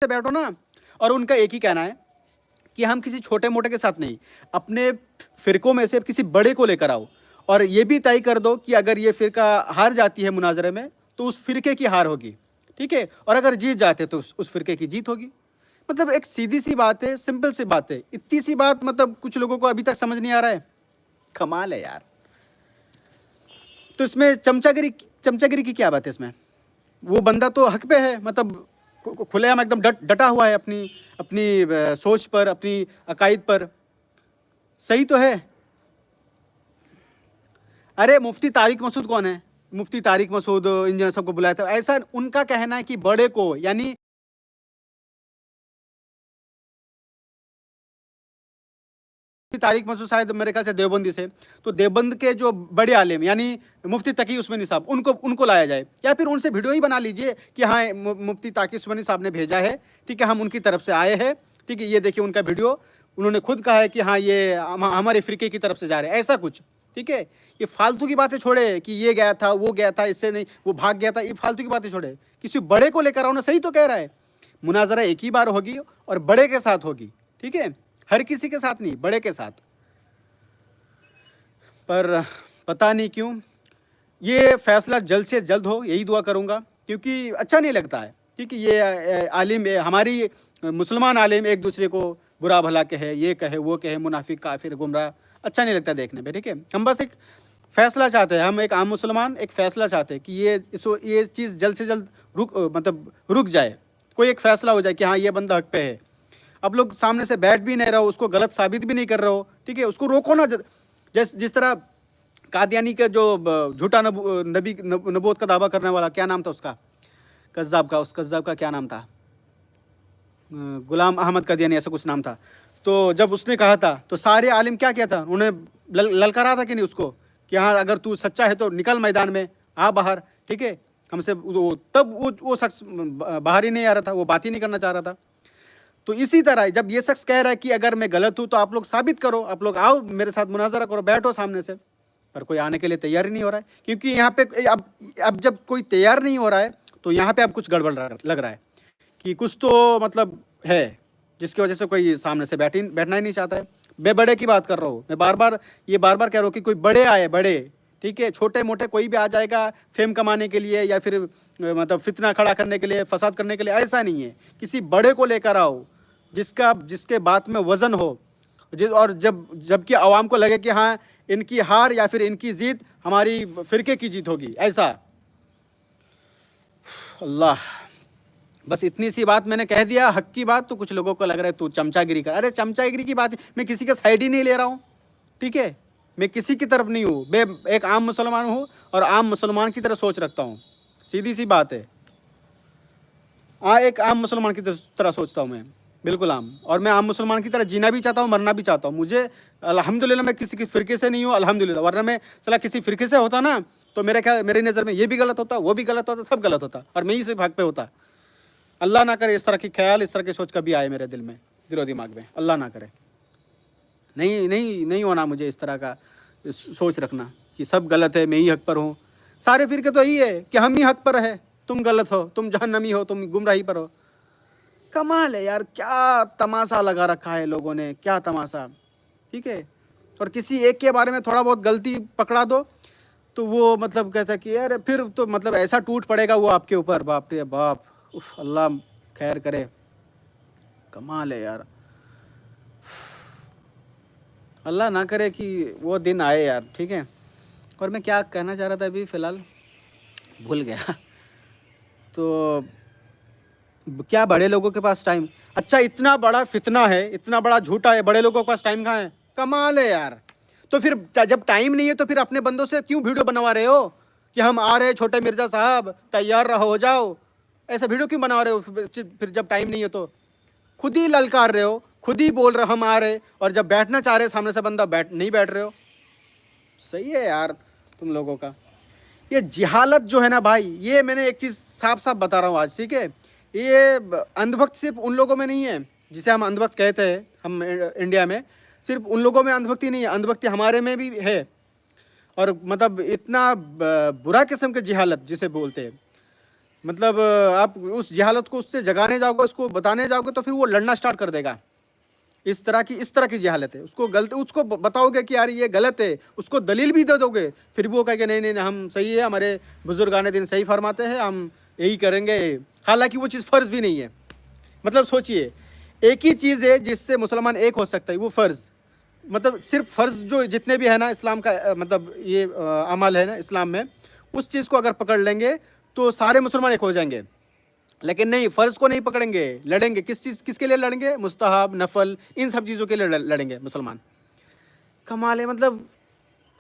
से बैठो ना। और उनका एक ही कहना है कि हम किसी छोटे मोटे के साथ नहीं, अपने फ़िरकों में से किसी बड़े को लेकर आओ और ये भी तय कर दो कि अगर ये फ़िरका हार जाती है मुनाज़रे में तो उस फ़िरके की हार होगी, ठीक है, और अगर जीत जाते तो उस फ़िरके की जीत होगी। मतलब एक सीधी सी बात है, सिंपल सी बात है। इतनी सी बात मतलब कुछ लोगों को अभी तक समझ नहीं आ रहा है। कमाल है यार। तो इसमें चमचागिरी की क्या बात है इसमें? वो बंदा तो हक पे है, मतलब खुलेआम एकदम डटा हुआ है अपनी अपनी सोच पर, अपनी अकायद पर। सही तो है। अरे मुफ्ती तारिक मसूद कौन है? मुफ्ती तारिक मसूद इंजीनियर सबको बुलाया था, ऐसा उनका कहना है कि बड़े को, यानी तारिक मसूद शायद मेरे ख्याल से देवबंदी से, तो देवबंद के जो बड़े आलिम यानी मुफ्ती तकी उस्मानी साहब, उनको लाया जाए, या फिर उनसे वीडियो ही बना लीजिए कि हाँ मुफ्ती तकी उस्मानी साहब ने भेजा है, ठीक है, हम उनकी तरफ से आए हैं, ठीक है, ये देखिए उनका वीडियो, उन्होंने खुद कहा है कि हाँ ये हमारे फ़िरके की तरफ से जा रहे हैं, ऐसा कुछ, ठीक है। ये फालतू की बातें छोड़े कि ये गया था, वो गया था, इससे नहीं वो भाग गया था, ये फालतू की बातें छोड़े, किसी बड़े को लेकर आओ ना। सही तो कह रहा है, मुनाजरा एक ही बार होगी और बड़े के साथ होगी, ठीक है, हर किसी के साथ नहीं, बड़े के साथ। पर पता नहीं क्यों ये फैसला जल्द से जल्द हो, यही दुआ करूँगा, क्योंकि अच्छा नहीं लगता है, ठीक है। ये आलिम हमारी मुसलमान आलिम एक दूसरे को बुरा भला कहे, ये कहे, वो कहे, मुनाफिक, काफिर, गुमराह, अच्छा नहीं लगता देखने में, ठीक है। हम बस एक फ़ैसला चाहते हैं, हम एक आम मुसलमान एक फ़ैसला चाहते हैं कि ये चीज़ जल्द से जल्द रुक जाए, कोई एक फ़ैसला हो जाए कि हाँ ये बंदा हक पे है। अब लोग सामने से बैठ भी नहीं रहे हो, उसको गलत साबित भी नहीं कर रहे हो, ठीक है, उसको रोको ना। जिस तरह कादियानी का जो झूठा नबूवत का दावा करने वाला, क्या नाम था उसका, उस कज़्ज़ाब का क्या नाम था, गुलाम अहमद कादियानी ऐसा कुछ नाम था। तो जब उसने कहा था तो सारे आलिम क्या किया था, उन्होंने ललकारा था कि नहीं उसको कि हाँ अगर तू सच्चा है तो निकल मैदान में, आ बाहर, ठीक है, हमसे तब वो शख्स बाहर ही नहीं आ रहा था, वो बात ही नहीं करना चाह रहा था। तो इसी तरह जब ये शख्स कह रहा है कि अगर मैं गलत हूँ तो आप लोग साबित करो, आप लोग आओ मेरे साथ मुनाजरा करो, बैठो सामने से, पर कोई आने के लिए तैयार ही नहीं हो रहा है। क्योंकि यहाँ पे अब जब कोई तैयार नहीं हो रहा है तो यहाँ पे अब कुछ गड़बड़ लग रहा है कि कुछ तो मतलब है जिसकी वजह से कोई सामने से बैठना ही नहीं चाहता है। मैं बड़े की बात कर रहा हूँ, मैं बार बार कह रहा हूँ कि कोई बड़े आए, बड़े, ठीक है, छोटे मोटे कोई भी आ जाएगा फेम कमाने के लिए या फिर मतलब फितना खड़ा करने के लिए, फसाद करने के लिए, ऐसा नहीं है। किसी बड़े को लेकर आओ जिसके बात में वज़न हो, और जबकि आवाम को लगे कि हाँ इनकी हार या फिर इनकी जीत हमारी फ़िरके की जीत होगी, ऐसा। अल्लाह, बस इतनी सी बात मैंने कह दिया, हक की बात, तो कुछ लोगों को लग रहा है तू चमचागिरी कर। अरे चमचागिरी की बात, मैं किसी का साइड ही नहीं ले रहा हूँ, ठीक है, मैं किसी की तरफ नहीं हूँ, मैं एक आम मुसलमान हूँ और आम मुसलमान की तरह सोच रखता हूँ, सीधी सी बात है। एक आम मुसलमान की तरह सोचता हूँ मैं, बिल्कुल आम, और मैं आम मुसलमान की तरह जीना भी चाहता हूँ, मरना भी चाहता हूँ। मुझे अल्हम्दुलिल्लाह मैं किसी के फ़िरके से नहीं हूँ, अल्हम्दुलिल्लाह, वरना मैं सला किसी फ़िरके से होता ना तो मेरी नज़र में ये भी गलत होता, वो भी गलत होता, सब गलत होता, और मैं ही सिर्फ हक पे होता। अल्लाह ना करे इस तरह की ख्याल, इस तरह की सोच कभी आए मेरे दिल में, दिलो दिमाग में, अल्लाह ना करे। नहीं होना मुझे इस तरह का सोच रखना कि सब गलत है, मैं ही हक पर हूँ। सारे फ़िरके तो यही है कि हम ही हक पर है, तुम गलत हो, तुम जहन्नमी हो, तुम गुमराही पर हो। कमाल है यार, क्या तमाशा लगा रखा है लोगों ने, क्या तमाशा, ठीक है। और किसी एक के बारे में थोड़ा बहुत गलती पकड़ा दो तो वो मतलब कहता है कि यार फिर तो मतलब ऐसा टूट पड़ेगा वो आपके ऊपर, बाप रे बाप, उफ, अल्लाह खैर करे। कमाल है यार, अल्लाह ना करे कि वो दिन आए यार, ठीक है। और मैं क्या कहना चाह रहा था अभी फ़िलहाल भूल गया। तो क्या बड़े लोगों के पास टाइम, अच्छा इतना बड़ा फितना है, इतना बड़ा झूठा है, बड़े लोगों के पास टाइम कहाँ है? कमाल है यार। तो फिर जब टाइम नहीं है तो फिर अपने बंदों से क्यों वीडियो बनवा रहे हो कि हम आ रहे हैं छोटे मिर्ज़ा साहब, तैयार रहो, हो जाओ, ऐसा वीडियो क्यों बनवा रहे हो? फिर जब टाइम नहीं है तो खुद ही ललकार रहे हो, खुद ही बोल रहे हो हम आ रहे, और जब बैठना चाह रहे सामने से बंदा नहीं बैठ रहे हो। सही है यार तुम लोगों का। ये जिहालत जो है ना भाई, ये मैंने एक चीज़ साफ साफ बता रहा हूँ आज, ठीक है। ये अंधभक्त सिर्फ उन लोगों में नहीं है जिसे हम अंधभक्त कहते हैं, हम इंडिया में सिर्फ उन लोगों में अंधभक्ति नहीं है, अंधभक्ति हमारे में भी है। और मतलब इतना बुरा किस्म की जिहालत जिसे बोलते हैं, مطلب آپ اس جہالت کو اس سے جگانے جاؤ گے، اس کو بتانے جاؤ گے، تو پھر وہ لڑنا سٹارٹ کر دے گا. اس طرح کی جہالت ہے. اس کو بتاؤ گے کہ یار یہ غلط ہے، اس کو دلیل بھی دے دو گے، پھر بھی وہ کہے کہ نہیں نہیں ہم صحیح ہے، ہمارے بزرگان دین صحیح فرماتے ہیں، ہم یہی کریں گے. حالانکہ وہ چیز فرض بھی نہیں ہے. مطلب سوچئے، ایک ہی چیز ہے جس سے مسلمان ایک ہو سکتا ہے، وہ فرض. مطلب صرف فرض جو جتنے بھی ہے نا اسلام کا، مطلب یہ عمل ہے نا اسلام میں، اس چیز کو اگر پکڑ لیں گے تو سارے مسلمان ایک ہو جائیں گے. لیکن نہیں، فرض کو نہیں پکڑیں گے، لڑیں گے. کس کے لیے لڑیں گے؟ مستحب، نفل، ان سب چیزوں کے لیے لڑیں گے مسلمان. کمال ہے. مطلب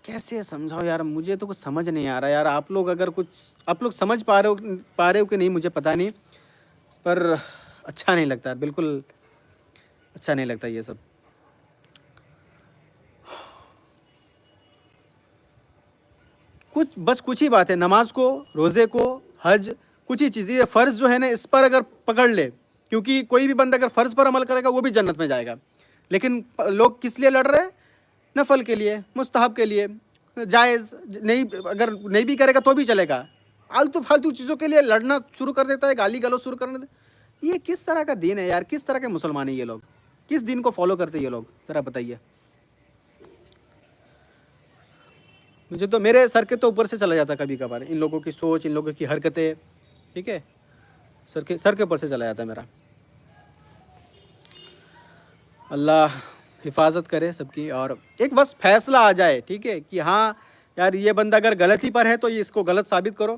کیسے سمجھاؤ یار، مجھے تو کچھ سمجھ نہیں آ رہا یار. آپ لوگ سمجھ پا رہے ہو کہ نہیں مجھے پتہ نہیں، پر اچھا نہیں لگتا، بالکل اچھا نہیں لگتا یہ سب. کچھ ہی بات ہے، نماز کو، روزے کو، حج، کچھ ہی چیزیں. یہ فرض جو ہے نا، اس پر اگر پکڑ لے، کیونکہ کوئی بھی بندہ اگر فرض پر عمل کرے گا وہ بھی جنت میں جائے گا. لیکن لوگ کس لیے لڑ رہے ہیں؟ نفل کے لیے، مستحب کے لیے، جائز نہیں، اگر نہیں بھی کرے گا تو بھی چلے گا. آلتو فالتو چیزوں کے لیے لڑنا شروع کر دیتا ہے، گالی گلوچ شروع کرنے دیتا. یہ کس طرح کا دین ہے یار؟ کس طرح کے مسلمان ہیں یہ لوگ؟ کس دین کو فالو کرتے یہ لوگ؟ ذرا بتائیے. مجھے تو میرے سر کے تو اوپر سے چلا جاتا کبھی کبھار ان لوگوں کی سوچ، ان لوگوں کی حرکتیں. ٹھیک ہے، سر کے اوپر سے چلا جاتا ہے میرا. اللہ حفاظت کرے سب کی، اور ایک بس فیصلہ آ جائے. ٹھیک ہے کہ ہاں یار یہ بندہ اگر غلطی پر ہے تو یہ اس کو غلط ثابت کرو،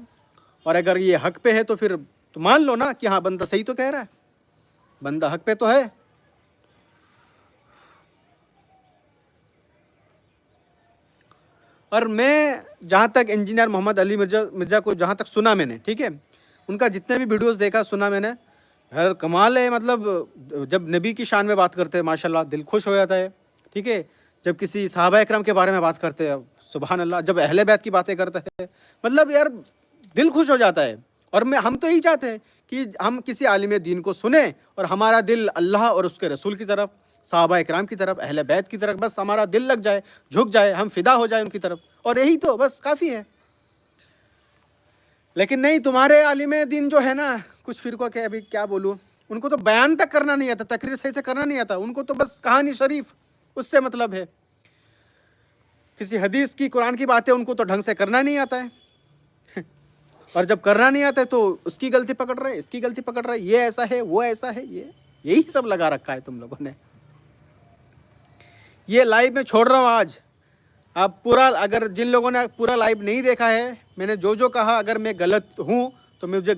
اور اگر یہ حق پہ ہے تو پھر تو مان لو نا کہ ہاں بندہ صحیح تو کہہ رہا ہے، بندہ حق پہ تو ہے. اور میں جہاں تک انجینئر محمد علی مرزا کو جہاں تک سنا میں نے، ٹھیک ہے، ان کا جتنے بھی ویڈیوز دیکھا سنا میں نے، ہر کمال ہے. مطلب جب نبی کی شان میں بات کرتے ہیں ماشاءاللہ دل خوش ہو جاتا ہے. ٹھیک ہے، جب کسی صحابہ اکرام کے بارے میں بات کرتے ہیں سبحان اللہ، جب اہل بیت کی باتیں کرتے ہیں، مطلب یار دل خوش ہو جاتا ہے. اور ہم تو یہی چاہتے ہیں کہ ہم کسی عالم دین کو سنیں اور ہمارا دل اللہ اور اس کے رسول کی طرف، صحابہ اکرام کی طرف، اہل بیت کی طرف، بس ہمارا دل لگ جائے، جھک جائے، ہم فدا ہو جائیں ان کی طرف، اور یہی تو بس کافی ہے. لیکن نہیں، تمہارے عالم دین جو ہے نا، کچھ فرقوں کے، ابھی کیا بولوں، ان کو تو بیان تک کرنا نہیں آتا، تقریر صحیح سے کرنا نہیں آتا. ان کو تو بس کہانی شریف اس سے مطلب ہے. کسی حدیث کی، قرآن کی باتیں ان کو تو ڈھنگ سے کرنا نہیں آتا ہے. اور جب کرنا نہیں آتا ہے تو اس کی غلطی پکڑ رہے، اس کی غلطی پکڑ رہے، یہ ایسا ہے، وہ ایسا ہے. یہی سب لگا رکھا ہے تم لوگوں نے. یہ لائیو میں چھوڑ رہا ہوں آج. آپ پورا، اگر جن لوگوں نے پورا لائیو نہیں دیکھا ہے، میں نے جو کہا، اگر میں غلط ہوں تو مجھے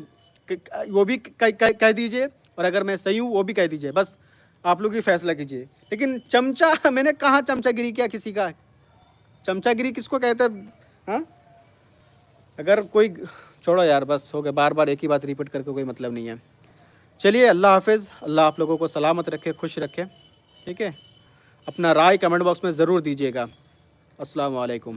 وہ بھی کہہ دیجئے، اور اگر میں صحیح ہوں وہ بھی کہہ دیجئے. بس آپ لوگ ہی فیصلہ کیجئے. لیکن چمچہ، میں نے کہاں چمچہ گیری کیا کسی کا؟ چمچہ گیری کس کو کہتے ہیں؟ ہاں، اگر کوئی، چھوڑو یار، بس ہو گیا. بار بار ایک ہی بات ریپیٹ کر کے کوئی مطلب نہیں ہے. چلیے، اللہ حافظ. اللہ آپ لوگوں کو سلامت رکھے، خوش رکھے. ٹھیک ہے، اپنا رائے کمنٹ باکس میں ضرور دیجیے گا. السلام علیکم.